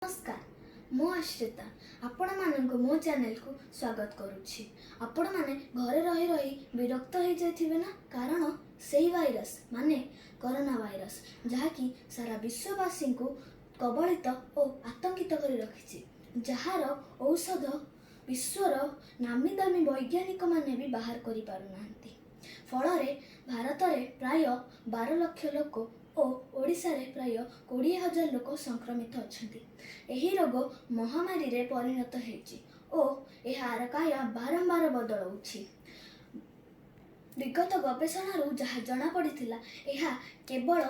नमस्कार, मु आश्रिता आपण मानक मो चैनल को स्वागत करुछि। आपण माने घरे रही रही विरक्त हो जाइथिबे ना, कारण सेही वायरस माने कोरोना वायरस जहाँकि सारा विश्ववासी को कबलित और आतंकित कर रखिछि, जार औषध विश्वर नामी दामी वैज्ञानिक माने भी बाहर करि पारु नाहंती। फल भारत में प्राय 12 लाख लोक और ओडिशा रे प्राय 20,000 लोक संक्रमित अछंती। एही रोग महामारी रे परिणत हेछि और एहार काया बारंबार बदलउछि। विगत गवेषणा जहाँ जना पड़िथिला एहा केवल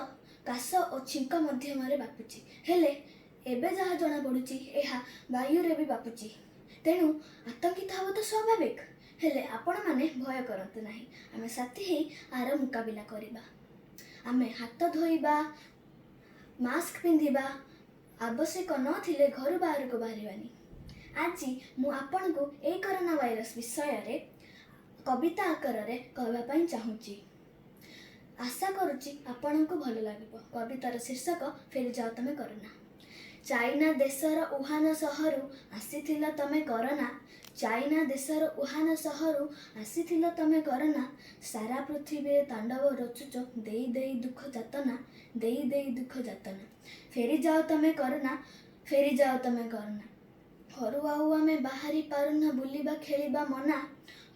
काश और छिंक माध्यम रे बापुछि, हेले एबे जहाँ जना पड़ुछि एहा वायु रे भी बापुछि। तेणु आतंकित हवा तो स्वाभाविक, हेले आपण माने भय करंतु नाही। आमे साथी ही आर मुकाबिला करिबा। आमे हाथ धोइबा, मास्क पिंधिबा, आवश्यक नथिले घर बाहर को बाहरिबानी। आज मु आपण को ए कोरोना वायरस विषय रे कविता आकार रे कहबा पई चाहूची। आशा करूची आपण को भल लागिबो। कवितार शीर्षक फेरी जाओ तमे कोरोना। चाइना देशर वुहान सहरु आसीथिला तमे कोरोना। चाइना देशर वुहान सहरु आसीथिला तमे कोरोना। सारा पृथ्वी तांडव रचुच देई देई दुख जातना, देई देई दुख जातना। फेरी जाओ तमे कोरोना, फेरी जाओ तमे कोरोना। घरु आउ आमे बाहरी पारुना बुलिबा खेलिबा मना।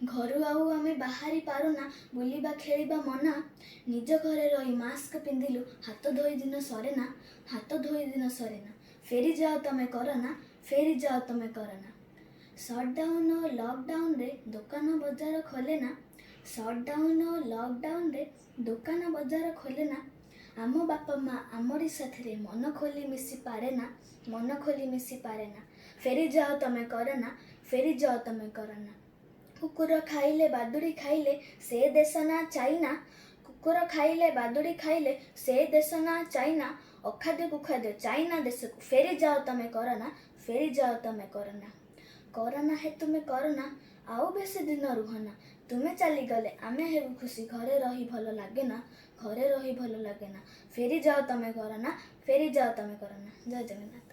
घरु आउ आमे बाहरी पारुना बुलिबा खेलिबा मना। निज घरे रही मास्क पिंधिलु, हाथ धोई दिन सरेना, हाथ धोई दिन सरेना। फेरी जाओ तमे कोरोना, फेरी जाओ तमे कोरोना। शटडाउन और लॉकडाउन रे दुकान बजार खोलेना। शटडाउन और लॉकडाउन रे दुकान बजार खोलेना। आम बापा माँ आमरी साथी मन खोली मिसी पारेना, मन खोली मिसी पारेना। फेरी जाओ तमे कोरोना, फेरी जाओ तमे कोरोना। कुकुर खाइले बादुड़ी खाइले से देश ना चाइना। कुकुर खाइले बादुड़ी खाइले से देश ना चाइना। अखाद्य कुखाद्य चाइना देश को फेरी जाओ तमे कोरोना, फेरी जाओ तमे कोरोना। कोरोना है तुम्हें कोरोना आओ बेसी दिन रुहना। तुम्हें चली गले आमे हेबु खुशी, घरे रही भल लागे ना, घरे रही भल लागे ना। फेरी जाओ तमे कोरोना, फेरी जाओ तमे कोरोना। जय जगन्नाथ।